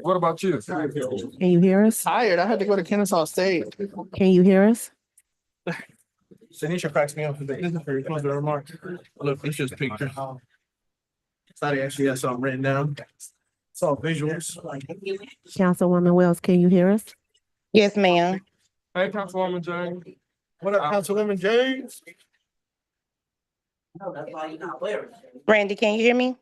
What about you? Can you hear us? Tired. I had to go to Kennesaw State. Can you hear us? Sanisha cracks me up with the closing remarks. Look, it's just pictures. Sorry, actually has something written down. It's all visuals. Councilwoman Wells, can you hear us? Yes, ma'am. Hey, Councilwoman James. What up, Councilwoman James? Randy, can you hear me?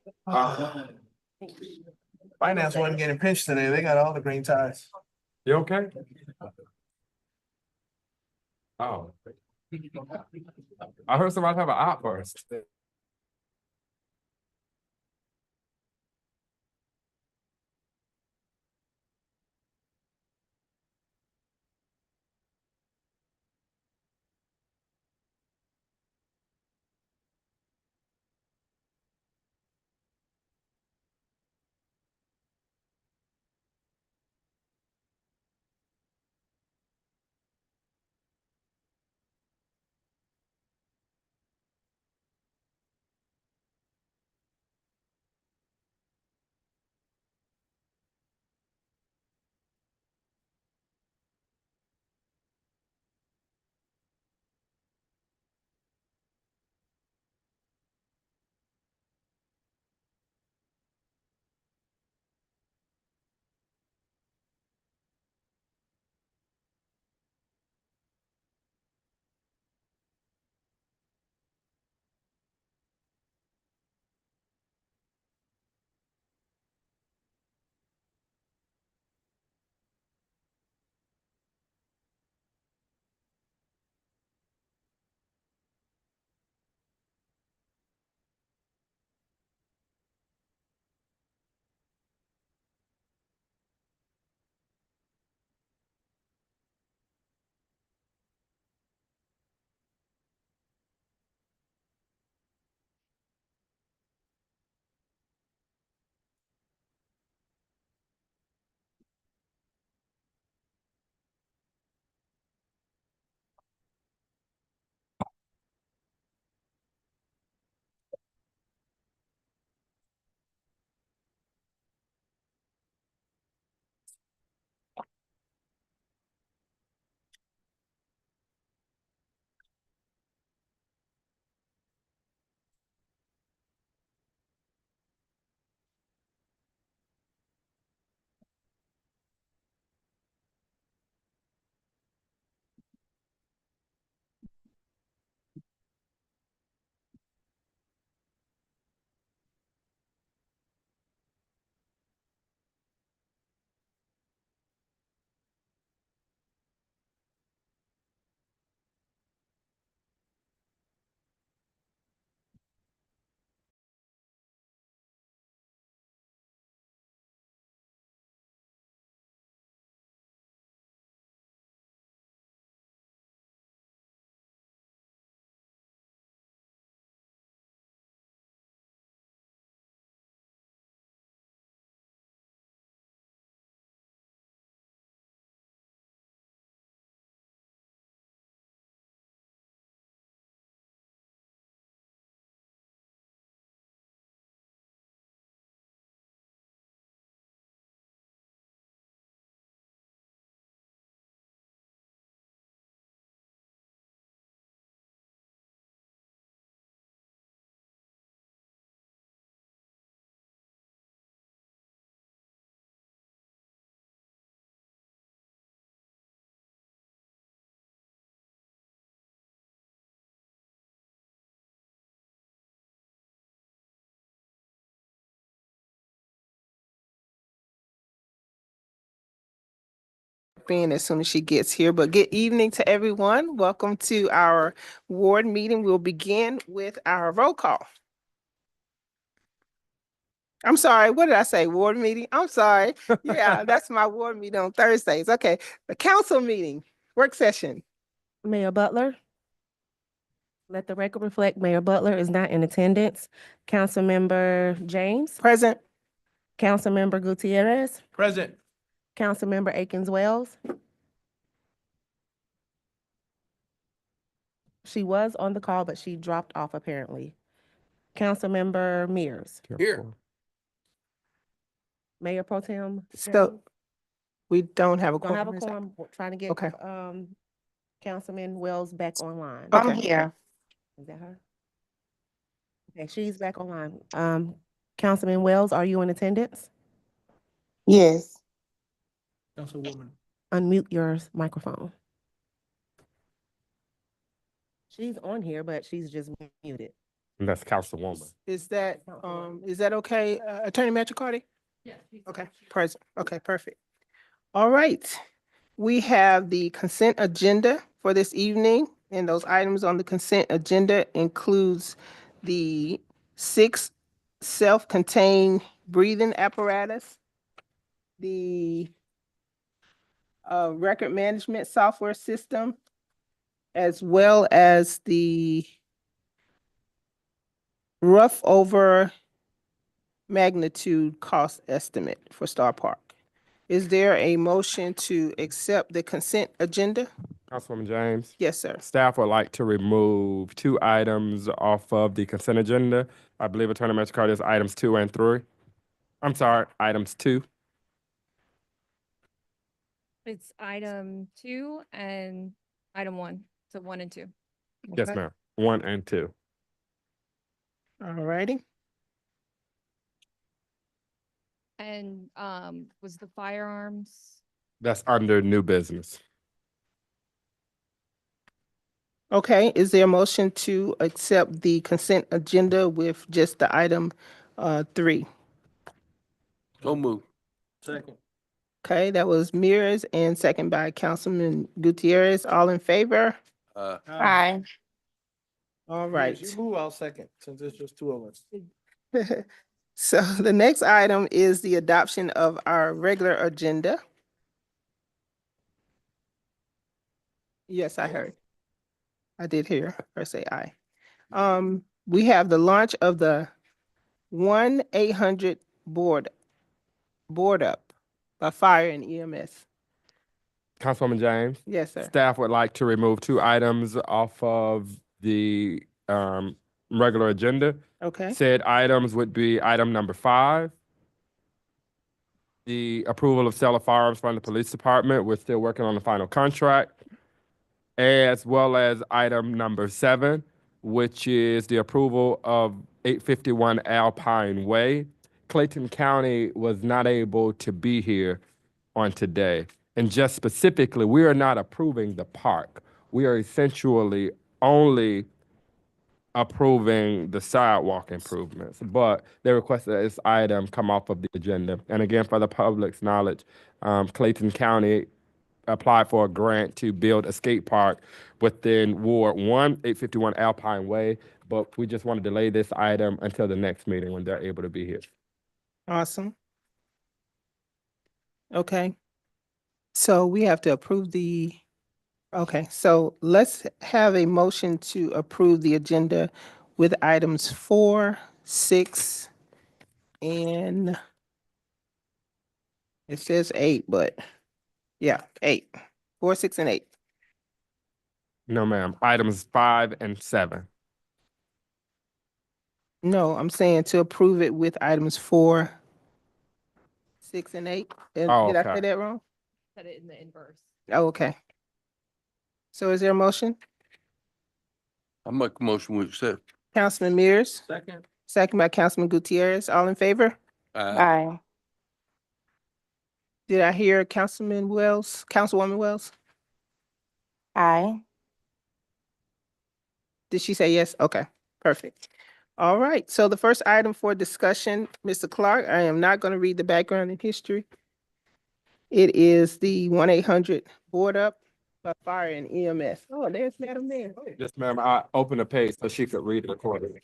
Finance wasn't getting pinched today. They got all the green ties. You okay? Oh. I heard somebody have an outburst. In as soon as she gets here. But good evening to everyone. Welcome to our ward meeting. We'll begin with our roll call. I'm sorry, what did I say? Ward meeting? I'm sorry. Yeah, that's my ward meeting on Thursdays. Okay, the council meeting, work session. Mayor Butler? Let the record reflect Mayor Butler is not in attendance. Councilmember James? Present. Councilmember Gutierrez? Present. Councilmember Akins Wells? She was on the call, but she dropped off apparently. Councilmember Mears? Here. Mayor Pro Tem. So we don't have a Don't have quorum. a is that- quorum, we're trying to get, Okay. Councilman Wells back online. Okay. I'm here. Is that her? Okay, she's back online. Councilman Wells, are you in attendance? Yes. Councilwoman. Unmute your microphone. She's on here, but she's just muted. And that's Councilwoman. Is that okay, Attorney Metricardi? Yes. Okay, present. Okay, perfect. All right. We have the consent agenda for this evening, and those items on the consent agenda includes the 6 self-contained breathing apparatus, the record management software system, as well as the rough over magnitude cost estimate for Star Park. Is there a motion to accept the consent agenda? Councilwoman James. Yes, sir. Staff would like to remove 2 items off of the consent agenda. I believe Attorney McCarty is items 2 and 3. I'm sorry, items 2. It's item 2 and item 1, so 1 and 2. Yes, Okay. ma'am. 1 and 2. All righty. And was the firearms, That's under new business. Okay, is there a motion to accept the consent agenda with just the item 3? So move. Second. Okay, that was Mears and second by Councilman Gutierrez. All in favor? Aye. All Yes, right. You move, I'll second, since it's just 2 of us. So the next item is the adoption of our regular agenda. Yes, I heard. I did hear her say aye. We have the launch of the 1-800 board up by fire and EMS. Councilwoman James. Yes, sir. Staff would like to remove 2 items off of the regular agenda. Okay, Said items would be item number 5. The approval of sale of firearms from the police department. We're still working on the final contract. As well as item number 7, which is the approval of 851 Alpine Way. Clayton County was not able to be here on today. And just specifically, we are not approving the park. We are essentially only approving the sidewalk improvements, but they requested that this item come off of the agenda. And again, for the public's knowledge, Clayton County applied for a grant to build a skate park within Ward 1, 851 Alpine Way, but we just want to delay this item until the next meeting when they're able to be here. awesome. Okay. So we have to approve okay, so let's have a motion to approve the agenda with items 4, 6, and it says 8, but yeah, 8. 4, 6, and 8. No, ma'am. Items 5 and 7. No, I'm saying to approve it with items 4, 6, and 8. Did Oh, I say okay. that wrong? Set it in the inverse. Oh, okay. So is there a motion? I make a motion we accept. Councilman Mears, Second. second by Councilman Gutierrez. All in favor? Aye. Did I hear Councilman Wells, Councilwoman Wells? Aye. Did she say yes? Okay, perfect. All right, so the first item for discussion, Mr. Clark, I am not going to read the background and history. It is the 1-800 board up by fire and EMS. Oh, there's Madam Mayor. Yes, ma'am. I opened the page so she could read it accordingly.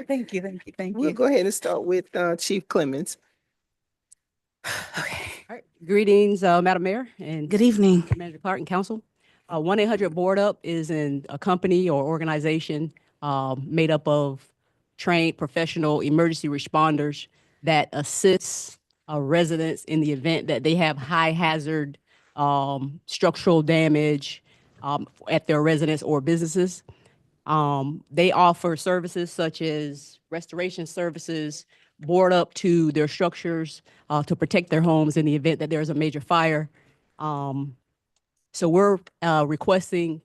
Thank you, thank you, thank We'll you. go ahead and start with Chief Clemens. Okay. All right. Greetings, Madam Mayor and Good evening. Manager Clark and Council. 1-800 Board Up is a company or organization made up of trained professional emergency responders that assists residents in the event that they have high hazard structural damage at their residence or businesses. They offer services such as restoration services, board up to their structures, to protect their homes in the event that there's a major fire. So we're requesting,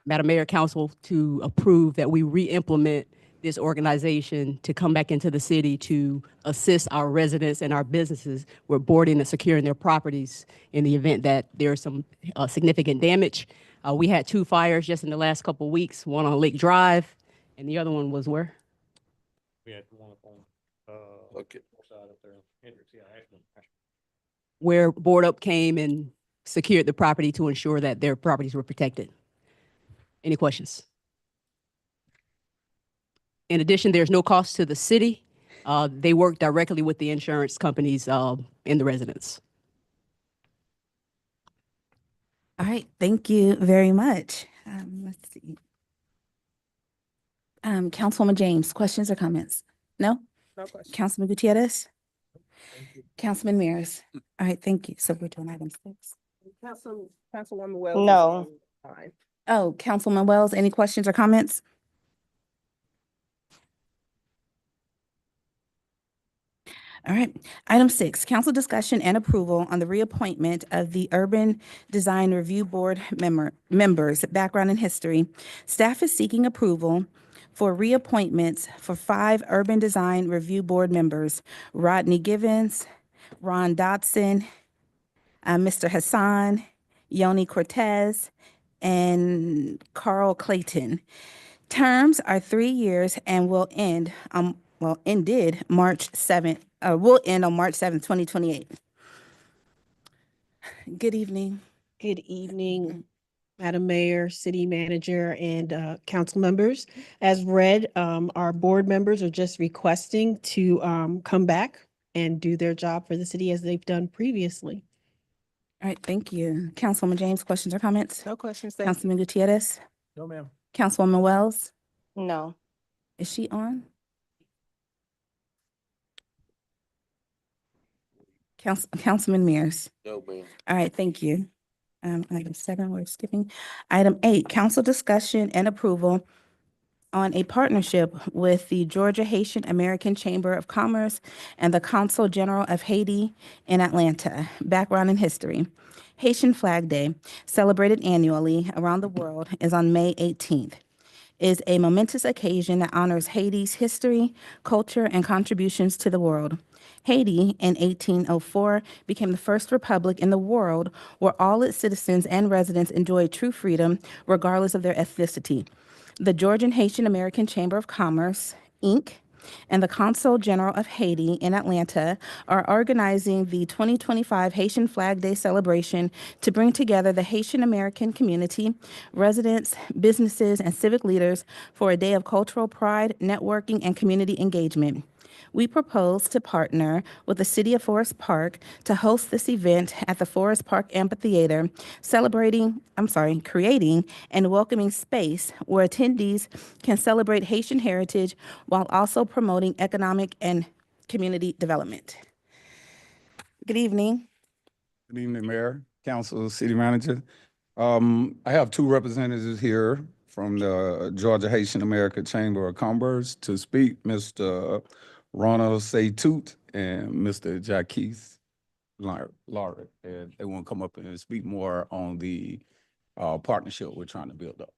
Madam Mayor, Council, to approve that we re-implement this organization to come back into the city to assist our residents and our businesses with boarding and securing their properties in the event that there's some significant damage. We had 2 fires just in the last couple of weeks, one on Lake Drive, and the other one was where? We had one up on, Okay. side up there, Hendricks, yeah, Ashland. Where Board Up came and secured the property to ensure that their properties were protected. Any questions? In addition, there's no cost to the city. They work directly with the insurance companies in the residence. All right, thank you very much. Let's see. Councilwoman James, questions or comments? No? No question. Councilman Gutierrez? Councilman Mears? All right, thank you. So we're doing item 6. Councilwoman Wells. is No. fine. Oh, Councilman Wells, any questions or comments? All right, item 6, council discussion and approval on the reappointment of the Urban Design Review Board members, background and history. Staff is seeking approval for reappointments for 5 Urban Design Review Board members: Rodney Givens, Ron Dodson, Mr. Hassan, Yoni Cortez, and Carl Clayton. Terms are 3 years and will end, ended March 7th, will end on March 7th, 2028. Good evening. Good evening, Madam Mayor, City Manager, and council members. As read, our board members are just requesting to come back and do their job for the city as they've done previously. All right, thank you. Councilwoman James, questions or comments? No questions, thank you. Councilman Gutierrez? No, ma'am. Councilwoman Wells? No. Is she on? Councilman Mears? No, ma'am. All right, thank you. Item 7, we're skipping. Item 8, council discussion and approval on a partnership with the Georgia Haitian American Chamber of Commerce and the Consul General of Haiti in Atlanta. Background and history. Haitian Flag Day, celebrated annually around the world, is on May 18th. Is a momentous occasion that honors Haiti's history, culture, and contributions to the world. Haiti, in 1804, became the first republic in the world where all its citizens and residents enjoyed true freedom, regardless of their ethnicity. The Georgian Haitian American Chamber of Commerce, Inc., and the Consul General of Haiti in Atlanta are organizing the 2025 Haitian Flag Day celebration to bring together the Haitian American community, residents, businesses, and civic leaders for a day of cultural pride, networking, and community engagement. We propose to partner with the City of Forest Park to host this event at the Forest Park Amphitheater, creating and welcoming space where attendees can celebrate Haitian heritage while also promoting economic and community development. Good evening. Good evening, Mayor, Council, City Manager. I have 2 representatives here from the Georgia Haitian American Chamber of Commerce to speak, Mr. Ronald Saytoot and Mr. Jaquez Laurie. And they want to come up and speak more on the partnership we're trying to build up.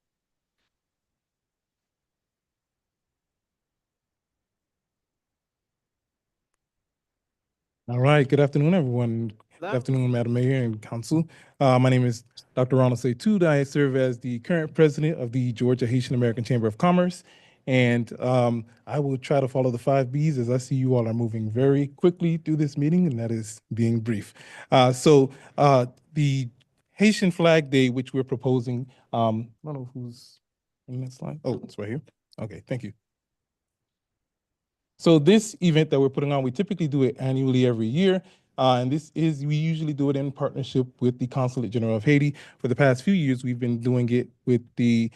All right, good afternoon, everyone. Good afternoon, Madam Mayor and Council. My name is Dr. Ronald Saytoot. I serve as the current president of the Georgia Haitian American Chamber of Commerce. And I will try to follow the 5 Bs as I see you all are moving very quickly through this meeting, and that is being brief. The Haitian Flag Day, which we're proposing, I don't know who's in that slide. Oh, it's right here. Okay, thank you. So this event that we're putting on, we typically do it annually every year. And we usually do it in partnership with the Consulate General of Haiti. For the past few years, we've been doing it with in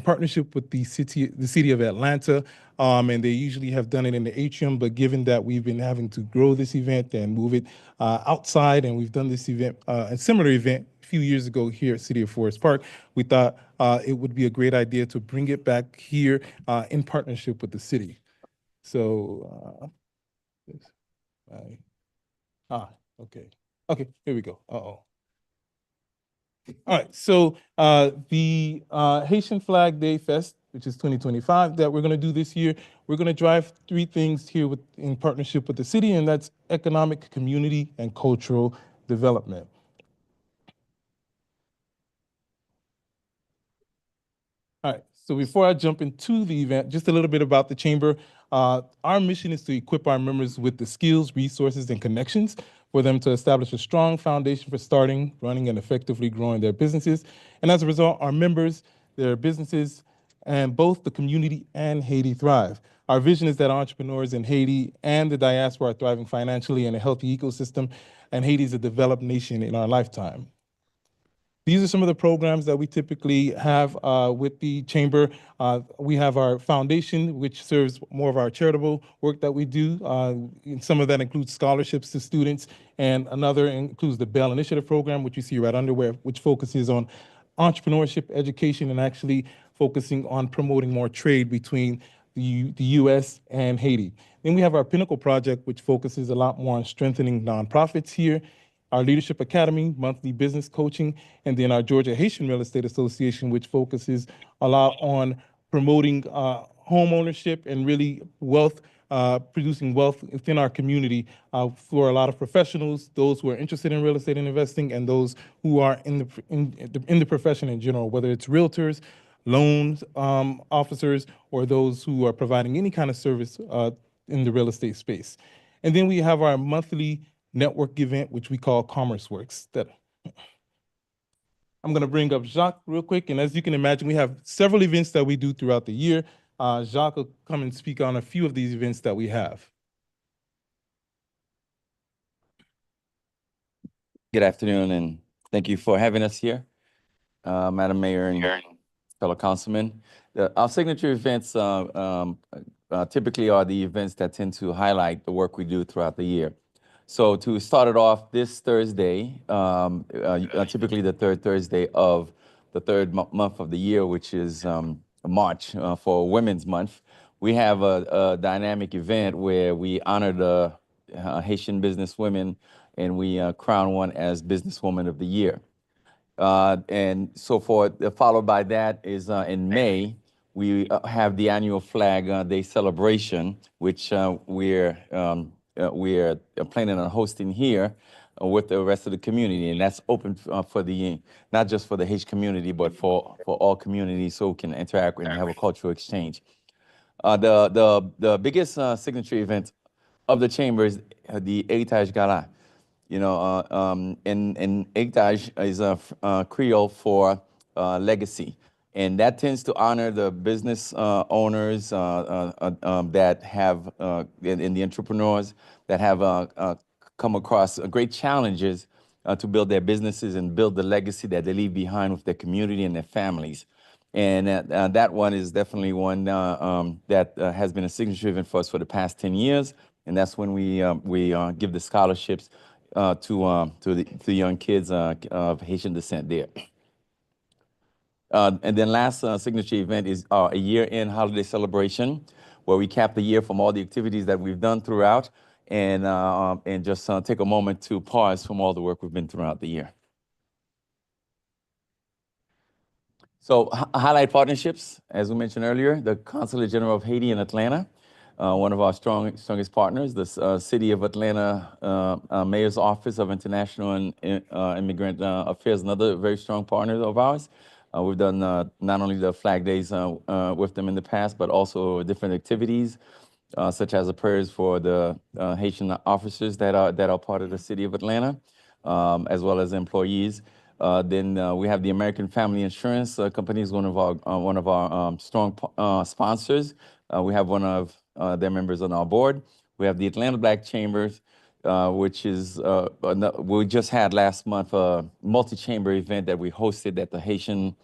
partnership with the city of Atlanta. And they usually have done it in the atrium, but given that we've been having to grow this event and move it outside, and we've done this event, a similar event a few years ago here at City of Forest Park, we thought it would be a great idea to bring it back here in partnership with the city. So, Okay. Okay, here we go. Uh-oh. All right, so the Haitian Flag Day Fest, which is 2025, that we're going to do this year, we're going to drive three things here in partnership with the city, and that's economic, community, and cultural development. All right, so before I jump into the event, just a little bit about the Chamber. Our mission is to equip our members with the skills, resources, and connections for them to establish a strong foundation for starting, running, and effectively growing their businesses. And as a result, our members, their businesses, and both the community and Haiti thrive. Our vision is that entrepreneurs in Haiti and the diaspora are thriving financially in a healthy ecosystem, and Haiti is a developed nation in our lifetime. These are some of the programs that we typically have with the Chamber. We have our foundation, which serves more of our charitable work that we do. And some of that includes scholarships to students, and another includes the Bell Initiative Program, which you see right under, which focuses on entrepreneurship, education, and actually focusing on promoting more trade between the U.S. and Haiti. Then we have our Pinnacle Project, which focuses a lot more on strengthening nonprofits here, our Leadership Academy, monthly business coaching, and then our Georgia Haitian Real Estate Association, which focuses a lot on promoting home ownership and really producing wealth within our community for a lot of professionals, those who are interested in real estate and investing, and those who are in the profession in general, whether it's realtors, loans officers, or those who are providing any kind of service in the real estate space. And then we have our monthly network event, which we call Commerce Works. I'm going to bring up Jacques real quick. And as you can imagine, we have several events that we do throughout the year. Jacques will come and speak on a few of these events that we have. Good afternoon, and thank you for having us here, Madam Mayor and fellow councilmen. Our signature events typically are the events that tend to highlight the work we do throughout the year. So to start it off, this Thursday, typically the third Thursday of the third month of the year, which is March for Women's Month, we have a dynamic event where we honor the Haitian businesswomen, and we crown one as Businesswoman of the Year. And so followed by that is in May, we have the annual Flag Day celebration, which we're planning on hosting here with the rest of the community, and that's open for not just for the Haitian community, but for all communities, so we can interact and have a cultural exchange. The biggest signature event of the Chamber is the Héritage Gala. You know, and Héritage is a Creole for legacy. And that tends to honor the business owners that have, and the entrepreneurs that have come across great challenges to build their businesses and build the legacy that they leave behind with their community and their families. And that one is definitely one that has been a signature event for us for the past 10 years. And that's when we give the scholarships to the young kids of Haitian descent there. And then last signature event is a year-end holiday celebration, where we cap the year from all the activities that we've done throughout, and just take a moment to pause from all the work we've been throughout the year. So highlight partnerships, as we mentioned earlier, the Consulate General of Haiti in Atlanta, one of our strongest partners, the City of Atlanta Mayor's Office of International and Immigrant Affairs, another very strong partner of ours. We've done not only the Flag Days with them in the past, but also different activities, such as the prayers for the Haitian officers that are part of the City of Atlanta, as well as employees. Then we have the American Family Insurance Company is one of our strong sponsors. We have one of their members on our board. We have the Atlanta Black Chambers, which is, we just had last month a multi-chamber event that we hosted at the Haitian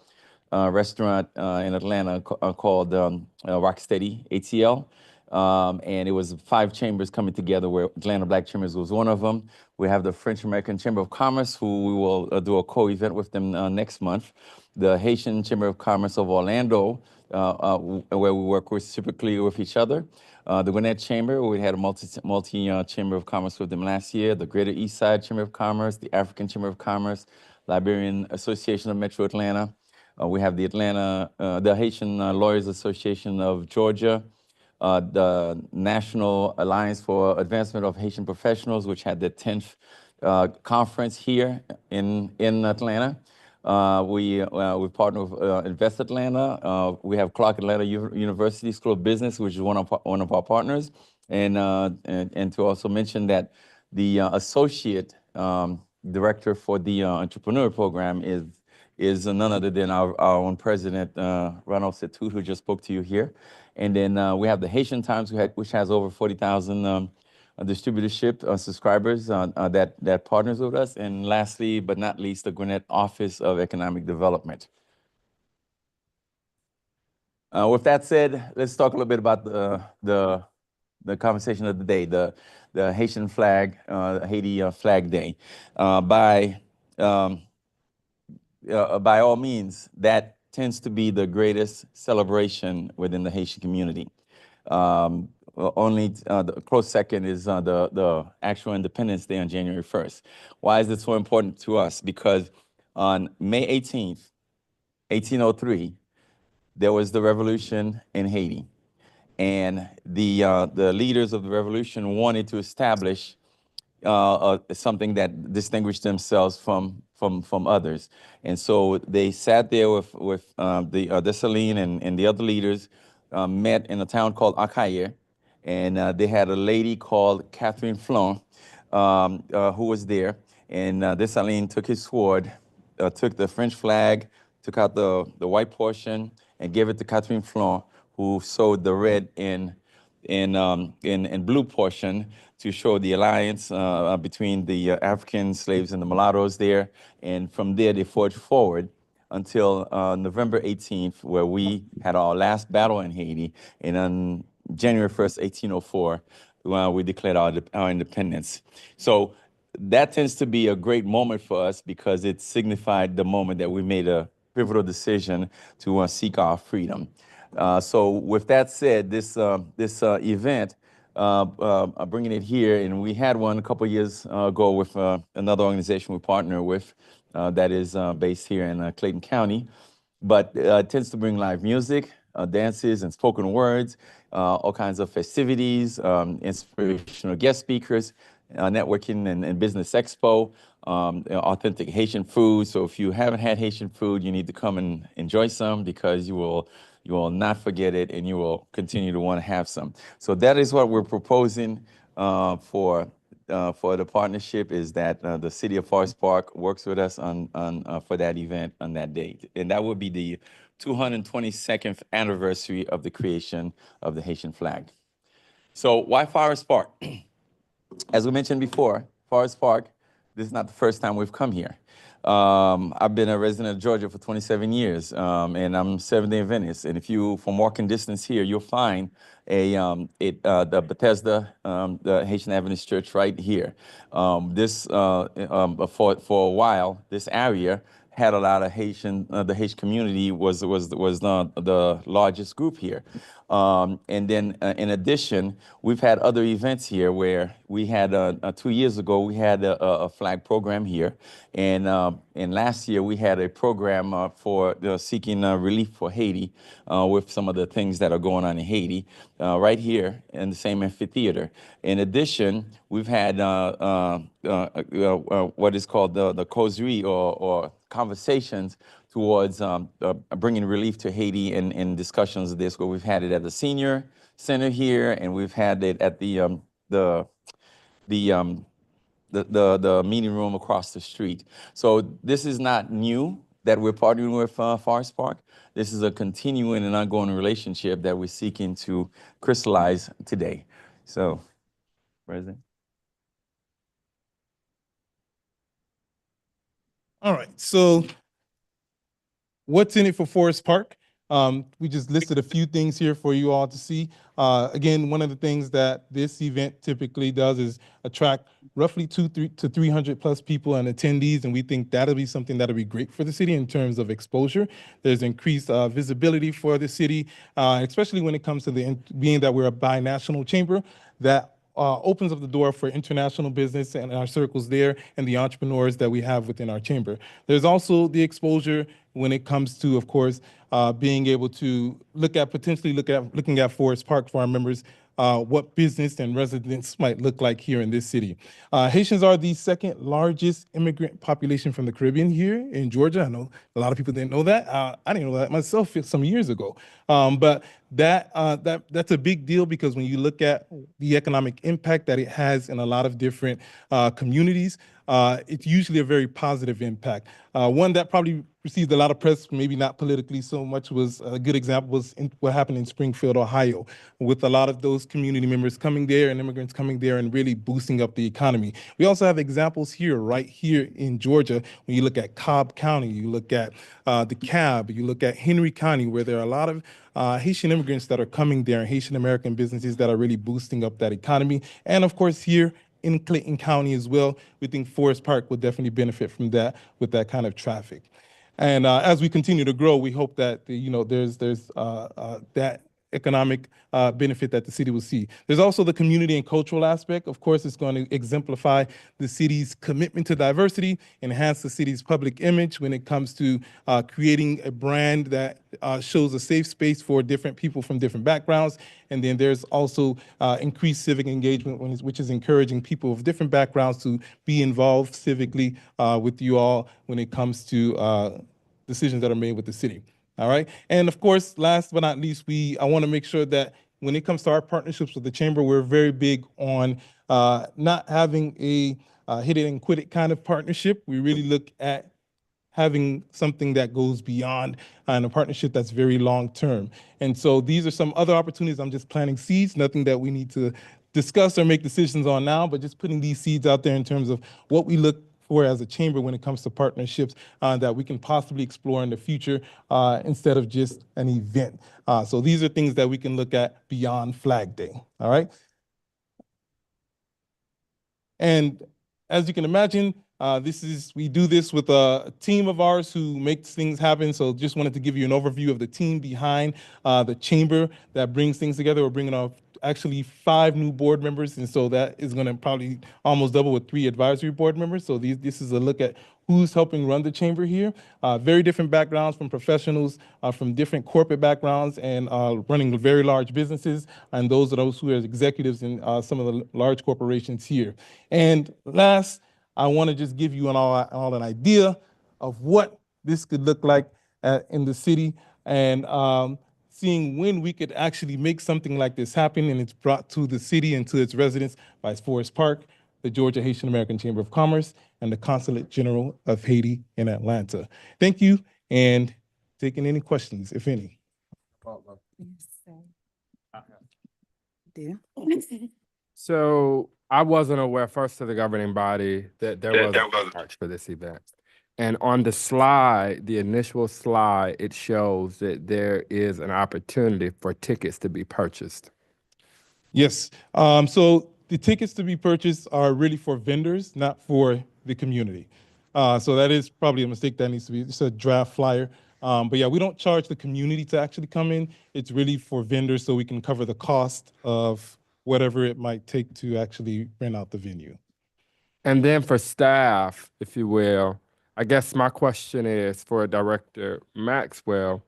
restaurant in Atlanta called Rocksteady ATL. And it was 5 chambers coming together, where Atlanta Black Chambers was one of them. We have the French American Chamber of Commerce, who we will do a co-event with them next month. The Haitian Chamber of Commerce of Orlando, where we work reciprocally with each other. The Gwinnett Chamber, we had a multi Chamber of Commerce with them last year, the Greater East Side Chamber of Commerce, the African Chamber of Commerce, Liberian Association of Metro Atlanta. We have the Haitian Lawyers Association of Georgia, the National Alliance for Advancement of Haitian Professionals, which had the 10th conference here in Atlanta. We partner with Invest Atlanta. We have Clark Atlanta University School of Business, which is one of our partners. And to also mention that the associate director for the entrepreneur program is none other than our own president, Ronald Setut, who just spoke to you here. And then we have the Haitian Times, which has over 40,000 distributorship subscribers that partners with us. And lastly, but not least, the Gwinnett Office of Economic Development. With that said, let's talk a little bit about the conversation of the day, the Haitian flag, Haiti Flag Day. By all means, that tends to be the greatest celebration within the Haitian community. Only the close second is the actual Independence Day on January 1st. Why is this so important to us? Because on May 18th, 1803, there was the revolution in Haiti. And the leaders of the revolution wanted to establish something that distinguished themselves from others. And so they sat there with Dessalines and the other leaders, met in a town called Akaye, and they had a lady called Catherine Flon who was there. And Dessalines took his sword, took the French flag, took out the white portion, and gave it to Catherine Flon, who sewed the red in blue portion to show the alliance between the African slaves and the mulattoes there. And from there, they forged forward until November 18th, where we had our last battle in Haiti. And on January 1st, 1804, we declared our independence. So that tends to be a great moment for us because it signified the moment that we made a pivotal decision to seek our freedom. So with that said, this event, bringing it here, and we had one a couple of years ago with another organization we partner with that is based here in Clayton County, but it tends to bring live music, dances and spoken words, all kinds of festivities, inspirational guest speakers, networking and business expo, authentic Haitian food. So if you haven't had Haitian food, you need to come and enjoy some because you will not forget it and you will continue to want to have some. So that is what we're proposing for the partnership, is that the city of Forest Park works with us for that event on that date. And that would be the 222nd anniversary of the creation of the Haitian flag. So why Forest Park? As we mentioned before, Forest Park, this is not the first time we've come here. I've been a resident of Georgia for 27 years, and I'm Seventh-day Adventist. And if you, from walking distance here, you'll find the Bethesda, the Haitian Adventist Church right here. For a while, this area had a lot of Haitian, the Haitian community was the largest group here. And then in addition, we've had other events here where we had, 2 years ago, we had a flag program here. And last year we had a program for seeking relief for Haiti with some of the things that are going on in Haiti right here in the same amphitheater. In addition, we've had what is called the causerie or conversations towards bringing relief to Haiti in discussions of this, where we've had it at the senior center here, and we've had it at the meeting room across the street. So this is not new that we're partnering with Forest Park. This is a continuing and ongoing relationship that we're seeking to crystallize today. So, President. All right, so what's in it for Forest Park? We just listed a few things here for you all to see. Again, one of the things that this event typically does is attract roughly 200 to 300 plus people and attendees, and we think that'll be something that'll be great for the city in terms of exposure. There's increased visibility for the city, especially when it comes to being that we're a binational chamber that opens up the door for international business and our circles there and the entrepreneurs that we have within our chamber. There's also the exposure when it comes to, of course, being able to potentially looking at Forest Park for our members, what business and residents might look like here in this city. Haitians are the second largest immigrant population from the Caribbean here in Georgia. I know a lot of people didn't know that. I didn't know that myself some years ago. But that's a big deal because when you look at the economic impact that it has in a lot of different communities, it's usually a very positive impact. One that probably received a lot of press, maybe not politically so much, was a good example was what happened in Springfield, Ohio, with a lot of those community members coming there and immigrants coming there and really boosting up the economy. We also have examples here, right here in Georgia, when you look at Cobb County, you look at DeKalb, you look at Henry County, where there are a lot of Haitian immigrants that are coming there and Haitian American businesses that are really boosting up that economy. And of course, here in Clayton County as well, we think Forest Park will definitely benefit from that with that kind of traffic. And as we continue to grow, we hope that there's that economic benefit that the city will see. There's also the community and cultural aspect. Of course, it's going to exemplify the city's commitment to diversity, enhance the city's public image when it comes to creating a brand that shows a safe space for different people from different backgrounds. And then there's also increased civic engagement, which is encouraging people of different backgrounds to be involved civically with you all when it comes to decisions that are made with the city. All right. And of course, last but not least, I want to make sure that when it comes to our partnerships with the chamber, we're very big on not having a hit it and quit it kind of partnership. We really look at having something that goes beyond and a partnership that's very long term. And so these are some other opportunities. I'm just planting seeds, nothing that we need to discuss or make decisions on now, but just putting these seeds out there in terms of what we look for as a chamber when it comes to partnerships that we can possibly explore in the future instead of just an event. So these are things that we can look at beyond Flag Day, all right? And as you can imagine, we do this with a team of ours who makes things happen. So just wanted to give you an overview of the team behind the chamber that brings things together. We're bringing on actually 5 new board members, and so that is going to probably almost double with 3 advisory board members. So this is a look at who's helping run the chamber here. Very different backgrounds from professionals from different corporate backgrounds and running very large businesses, and those who are executives in some of the large corporations here. And last, I want to just give you all an idea of what this could look like in the city, and seeing when we could actually make something like this happen, and it's brought to the city and to its residents by Forest Park, the Georgia Haitian American Chamber of Commerce, and the Consulate General of Haiti in Atlanta. Thank you, and taking any questions, if any. So I wasn't aware first to the governing body that there was a charge for this event. And on the slide, the initial slide, it shows that there is an opportunity for tickets to be purchased. Yes. So the tickets to be purchased are really for vendors, not for the community. So that is probably a mistake that needs to be. It's a draft flyer. But yeah, we don't charge the community to actually come in. It's really for vendors so we can cover the cost of whatever it might take to actually rent out the venue. And then for staff, if you will, I guess my question is for Director Maxwell,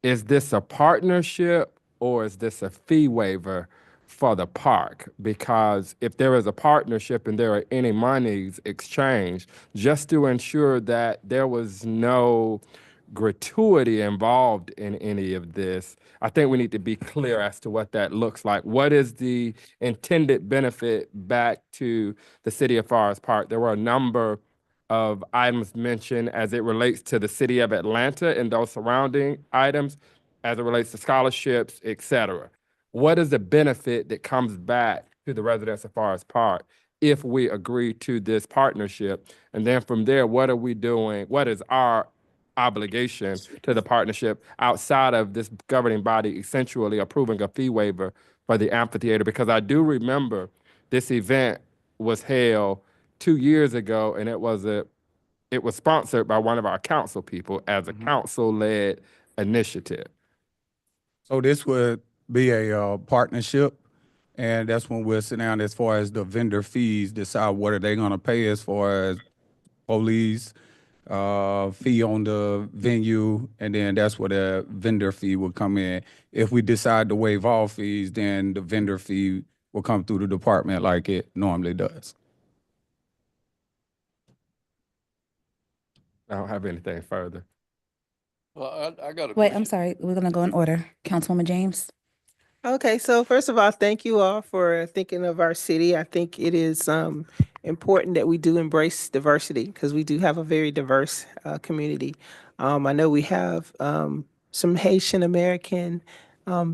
is this a partnership or is this a fee waiver for the park? Because if there is a partnership and there are any monies exchanged, just to ensure that there was no gratuity involved in any of this, I think we need to be clear as to what that looks like. What is the intended benefit back to the city of Forest Park? There were a number of items mentioned as it relates to the city of Atlanta and those surrounding items, as it relates to scholarships, et cetera. What is the benefit that comes back to the residents of Forest Park if we agree to this partnership? And then from there, what are we doing? What is our obligation to the partnership outside of this governing body essentially approving a fee waiver for the amphitheater, because I do remember this event was held 2 years ago, and it was sponsored by one of our council people as a council-led initiative. So this would be a partnership, and that's when we'll sit down as far as the vendor fees, decide what are they gonna pay as far as police, fee on the venue, and then that's where the vendor fee will come in. If we decide to waive all fees, then the vendor fee will come through the department like it normally does. I don't have anything further. Well, I got a Wait, question. I'm sorry. We're gonna go in order. Councilwoman James? Okay, so first of all, thank you all for thinking of our city. I think it is important that we do embrace diversity because we do have a very diverse community. I know we have some Haitian American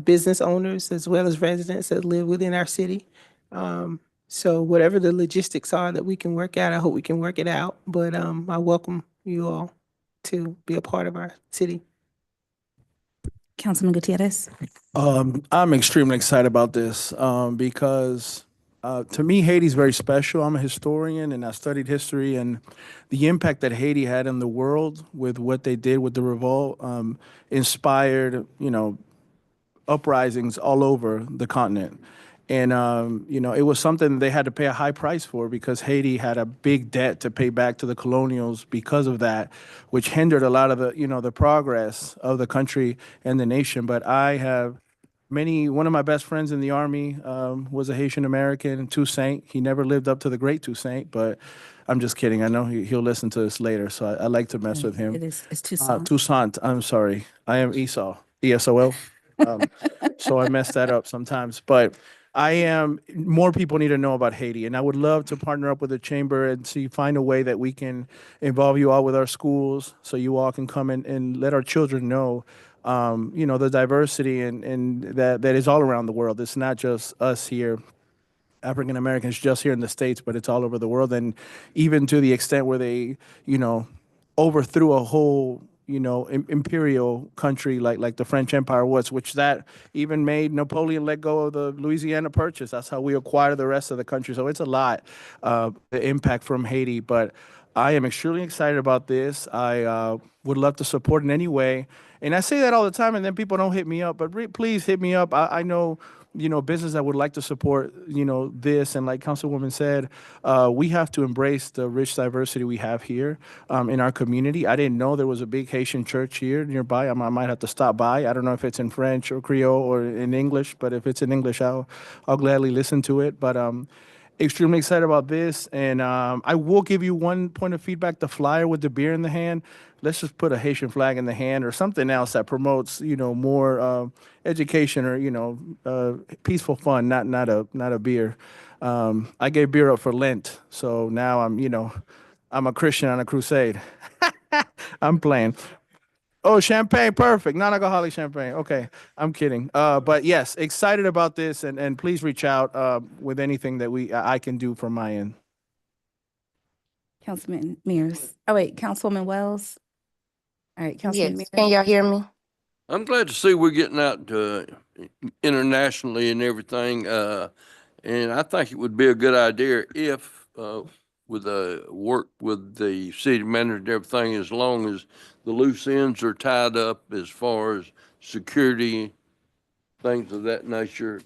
business owners as well as residents that live within our city. So whatever the logistics are that we can work out, I hope we can work it out. But I welcome you all to be a part of our city. Councilman Gutierrez? I'm extremely excited about this because to me, Haiti's very special. I'm a historian and I studied history, and the impact that Haiti had in the world with what they did with the revolt inspired, uprisings all over the continent. And, it was something they had to pay a high price for because Haiti had a big debt to pay back to the colonials because of that, which hindered a lot of the progress of the country and the nation. But I have one of my best friends in the Army was a Haitian American, Toussaint. He never lived up to the great Toussaint, but I'm just kidding. I know he'll listen to this later, so I like to mess with him. It's Toussaint. Toussaint, I'm sorry. I am Esau, ESOL. So I mess that up sometimes. But more people need to know about Haiti, and I would love to partner up with the chamber and find a way that we can involve you all with our schools so you all can come and let our children know, the diversity and that is all around the world. It's not just us here, African Americans, just here in the States, but it's all over the world. And even to the extent where they, overthrew a whole imperial country like the French Empire was, which that even made Napoleon let go of the Louisiana Purchase. That's how we acquired the rest of the country. So it's a lot, the impact from Haiti. But I am extremely excited about this. I would love to support in any way. And I say that all the time, and then people don't hit me up. But please hit me up. I know business that would like to support, this. And like Councilwoman said, we have to embrace the rich diversity we have here in our community. I didn't know there was a big Haitian church here nearby. I might have to stop by. I don't know if it's in French or Creole or in English, but if it's in English, I'll gladly listen to it. But extremely excited about this. And I will give you one point of feedback, the flyer with the beer in the hand. Let's just put a Haitian flag in the hand or something else that promotes, more education or, peaceful fun, not a beer. I gave beer up for Lent. So now I'm a Christian on a crusade. I'm playing. Oh, champagne, perfect. Non-alcoholic champagne. Okay, I'm kidding. But yes, excited about this, and please reach out with anything that I can do from my end. Councilman Mears. Oh, wait, Councilwoman Wells? All right, Councilman Yes, Mears. can y'all hear me? I'm glad to see we're getting out internationally and everything. And I think it would be a good idea if, with work with the city manager and everything, as long as the loose ends are tied up as far as security, things of that nature,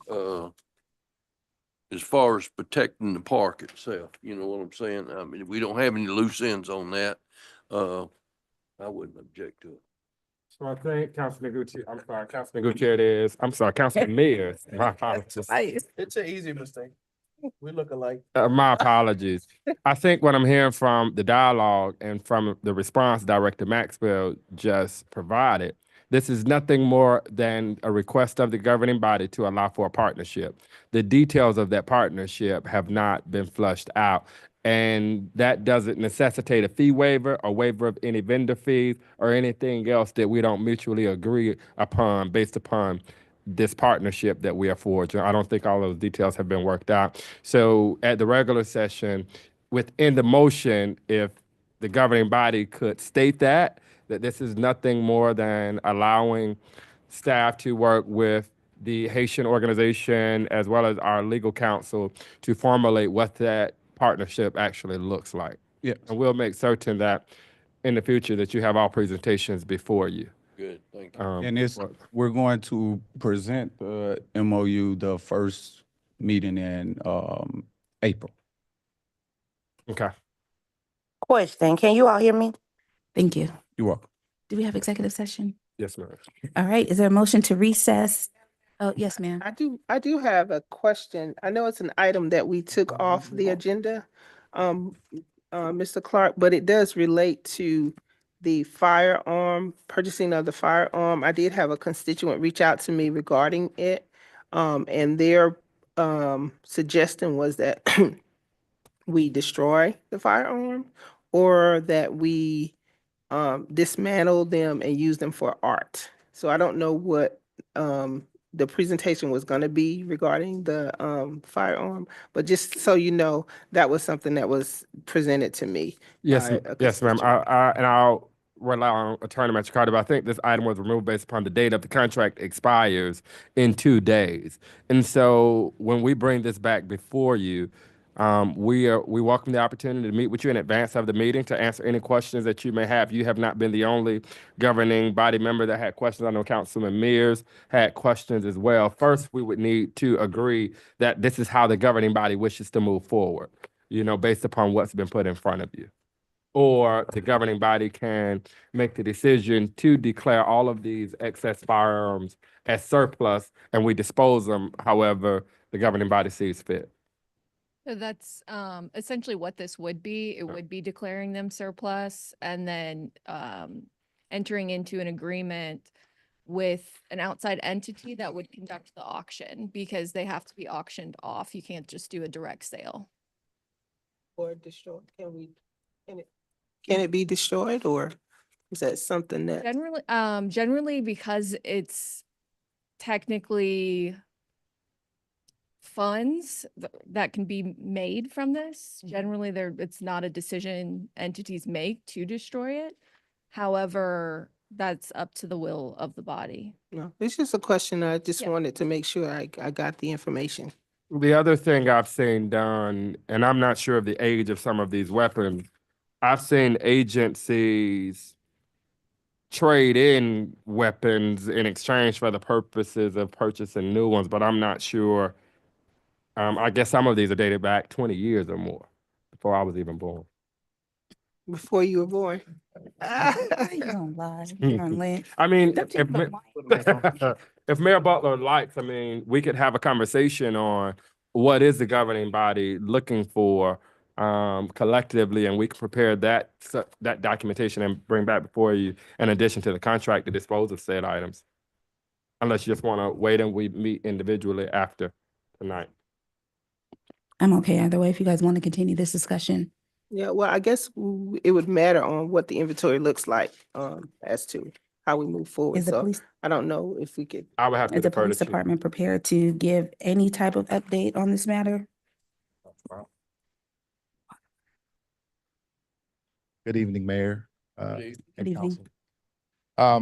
as far as protecting the park itself. You know what I'm saying? I mean, if we don't have any loose ends on that, I wouldn't object to it. So I think Councilman Gutierrez, Councilman Mears, my apologies. It's an easy mistake. We look alike. My apologies. I think what I'm hearing from the dialogue and from the response Director Maxwell just provided, this is nothing more than a request of the governing body to allow for a partnership. The details of that partnership have not been flushed out. And that doesn't necessitate a fee waiver or waiver of any vendor fees or anything else that we don't mutually agree upon based upon this partnership that we are forging. I don't think all those details have been worked out. So at the regular session, within the motion, if the governing body could state that, that this is nothing more than allowing staff to work with the Haitian organization as well as our legal counsel to formulate what that partnership actually looks like. Yeah. And we'll make certain that in the future that you have all presentations before you. Good, thank you. And it's, we're going to present the MOU the first meeting in April. Okay. Question, can you all hear me? Thank you. You're welcome. Do we have executive session? Yes, ma'am. All right, is there a motion to recess? Oh, yes, ma'am. I do have a question. I know it's an item that we took off the agenda, Mr. Clark, but it does relate to the firearm, purchasing of the firearm. I did have a constituent reach out to me regarding it. And their suggestion was that we destroy the firearm or that we dismantle them and use them for art. So I don't know what the presentation was going to be regarding the firearm, but just so you know, that was something that was presented to me. Yes, by a yes, ma'am. constituent. And I'll rely on Attorney Matricardi, but I think this item was removed based upon the date of the contract expires in 2 days. And so when we bring this back before you, we welcome the opportunity to meet with you in advance of the meeting to answer any questions that you may have. You have not been the only governing body member that had questions. I know Councilman Mears had questions as well. First, we would need to agree that this is how the governing body wishes to move forward, based upon what's been put in front of you. Or the governing body can make the decision to declare all of these excess firearms as surplus and we dispose them however the governing body sees fit. So that's essentially what this would be. It would be declaring them surplus and then entering into an agreement with an outside entity that would conduct the auction because they have to be auctioned off. You can't just do a direct sale. Or destroyed, can it be destroyed or is that something that? Generally because it's technically funds that can be made from this. Generally it's not a decision entities make to destroy it. However, that's up to the will of the body. No, it's just a question. I just Yeah. wanted to make sure I got the information. The other thing I've seen done, and I'm not sure of the age of some of these weapons, I've seen agencies trade in weapons in exchange for the purposes of purchasing new ones, but I'm not sure. I guess some of these are dated back 20 years or more before I was even born. Before you were born. You don't lie. You don't lie. I mean, Don't if, you Ma- if Mayor Butler likes, we could have a conversation on what is the governing body looking for collectively, and we can prepare that documentation and bring back before you in addition to the contract to dispose of said items. Unless you just want to wait and we meet individually after tonight. I'm okay either way if you guys want to continue this discussion. Yeah, well, I guess it would matter on what the inventory looks like as to how we move forward. Is the So police, I don't know if we could. I would have to is the defer to police Chief. department prepared to give any type of update on this matter? Good evening, Mayor. Good evening. Good evening.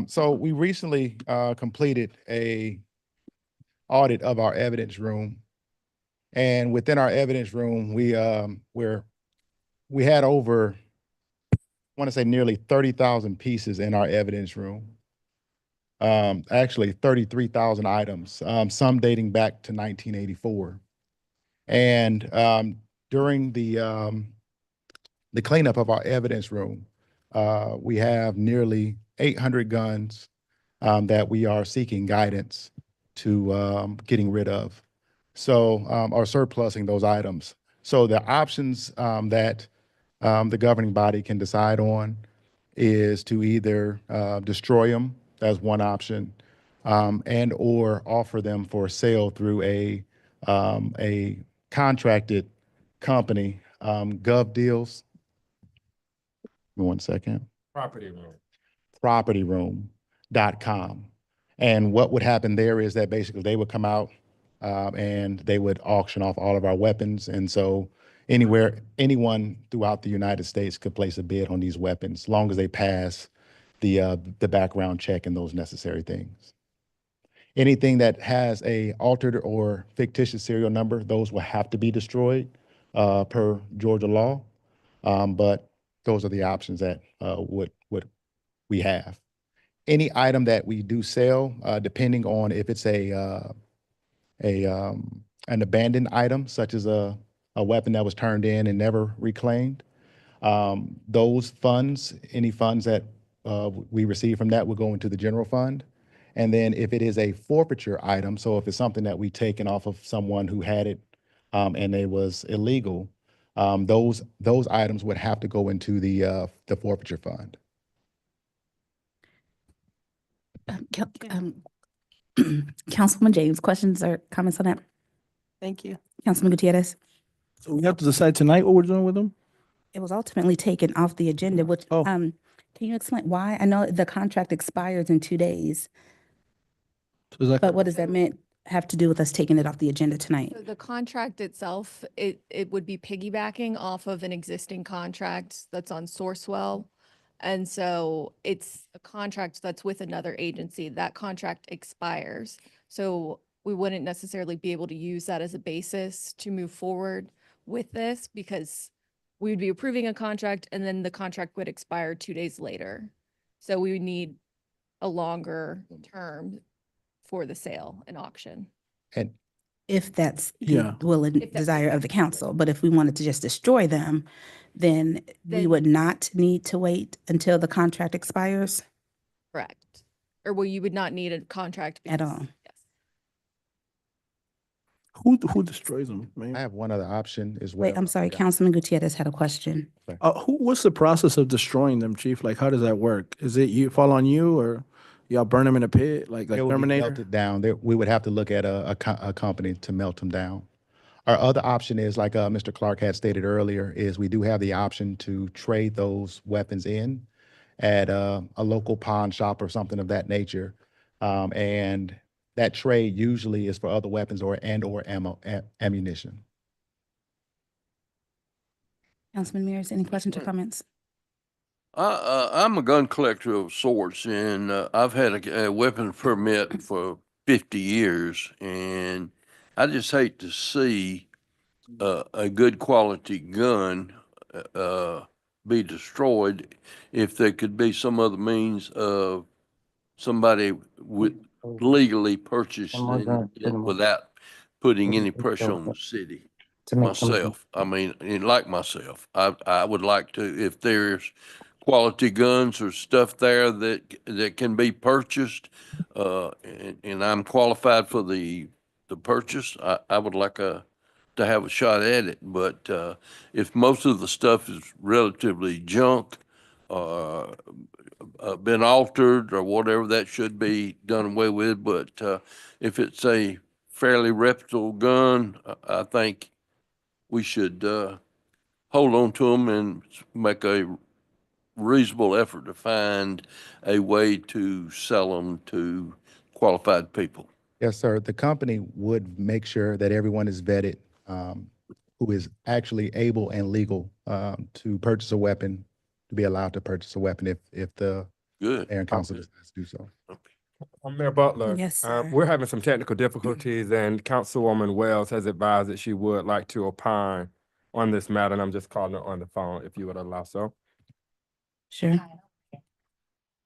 So we recently completed a audit of our evidence room. And within our evidence room, we had over, I want to say nearly 30,000 pieces in our evidence room. Actually 33,000 items, some dating back to 1984. And during the cleanup of our evidence room, we have nearly 800 guns that we are seeking guidance to getting rid of. So, or surplusing those items. So the options that the governing body can decide on is to either destroy them, that's one option, and or offer them for sale through a contracted company, Gov Deals. Give me 1 second. Property room. Propertyroom.com. And what would happen there is that basically they would come out and they would auction off all of our weapons. And so anyone throughout the United States could place a bid on these weapons, as long as they pass the background check and those necessary things. Anything that has a altered or fictitious serial number, those will have to be destroyed per Georgia law. But those are the options that what we have. Any item that we do sell, depending on if it's an abandoned item, such as a weapon that was turned in and never reclaimed, those funds, any funds that we receive from that will go into the general fund. And then if it is a forfeiture item, so if it's something that we taken off of someone who had it and it was illegal, those items would have to go into the forfeiture fund. Councilwoman James, questions or comments on that? Thank you. Councilman Gutierrez? So we have to decide tonight what we're doing with them? It was ultimately taken off the agenda, which, can you explain why? I know the contract expires in 2 days, So is that- but what does that have to do with us taking it off the agenda tonight? So the contract itself, it would be piggybacking off of an existing contract that's on Sourcewell. And so it's a contract that's with another agency. That contract expires. So we wouldn't necessarily be able to use that as a basis to move forward with this because we would be approving a contract and then the contract would expire 2 days later. So we would need a longer term for the sale and auction. And If that's Yeah. the will and If that's- desire of the council, but if we wanted to just destroy them, then we Then- would not need to wait until the contract expires Correct. Or well, you would not need a contract. at because- all. Yes. Who destroys them, I man? have one other option as well. Wait, I'm sorry, Yeah. Councilman Gutierrez had a question. What's the process of destroying them, Chief? Like, how does that work? Is it you fall on you or y'all burn them in a pit like They would be Terminator? melted down. We would have to look at a company to melt them down. Our other option is, like Mr. Clark had stated earlier, is we do have the option to trade those weapons in at a local pawn shop or something of that nature. And that trade usually is for other weapons or ammunition. Councilman Mears, any questions or comments? I'm a gun collector of sorts, and I've had a weapons permit for 50 years, and I just hate to see a good quality gun be destroyed if there could be some other means of somebody legally purchasing it without putting any pressure on the city. Myself, I mean, and like myself, I would like to, if there's quality guns or stuff there that can be purchased, and I'm qualified for the purchase, I would like to have a shot at it. But if most of the stuff is relatively junk, been altered or whatever, that should be done away with. But if it's a fairly reputable gun, I think we should hold on to them and make a reasonable effort to find a way to sell them to qualified people. Yes, sir. The company would make sure that everyone is vetted, who is actually able and legal to purchase a weapon, to be allowed to purchase a weapon if the Good. mayor and council decides to do so. Mayor Butler. Yes, sir. We're having some technical difficulties and Councilwoman Wells has advised that she would like to opine on this matter, and I'm just calling her on the phone if you would allow so. Sure.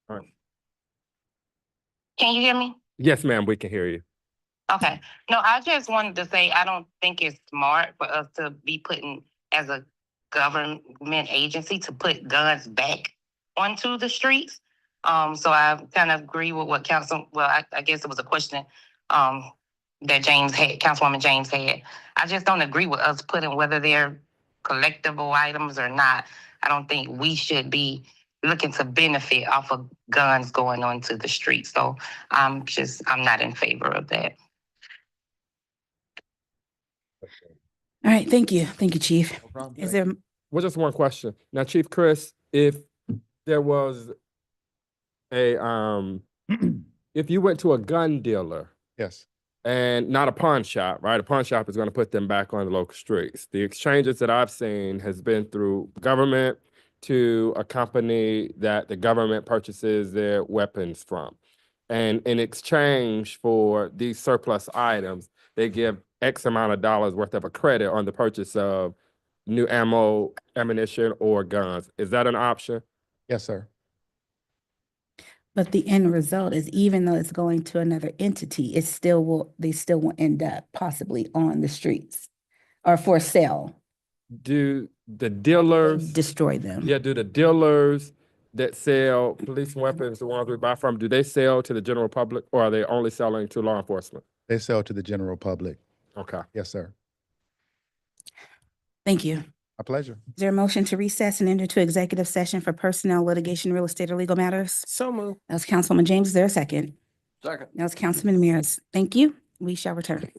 All right. Can you hear me? Yes, ma'am, we can hear you. Okay. No, I just wanted to say, I don't think it's smart for us to be putting, as a government agency, to put guns back onto the streets. So I kind of agree with what I guess it was a question, that Councilwoman James had. I just don't agree with us putting, whether they're collectible items or not. I don't think we should be looking to benefit off of guns going onto the street. So I'm not in favor of that. All right, thank you. Thank you, Chief. Is there, Well, just one question. Now, Chief Chris, if there was if you went to a gun dealer Yes. and not a pawn shop, right? A pawn shop is going to put them back on the local streets. The exchanges that I've seen has been through government to a company that the government purchases their weapons from. And in exchange for these surplus items, they give X amount of dollars worth of a credit on the purchase of new ammo, ammunition, or guns. Is that an option? Yes, sir. But the end result is even though it's going to another entity, they still will end up possibly on the streets or for sale. Do the dealers, Destroy them. yeah, do the dealers that sell police weapons, the ones we buy from, do they sell to the general public or are they only selling to law enforcement? They sell to the general public. Okay. Yes, sir. Thank you. My pleasure. Is there a motion to recess and enter into executive session for personnel, litigation, real estate, or legal matters? So moved. That was Councilwoman James. Is there a second? Second. That was Councilman Mears. Thank you. We shall return.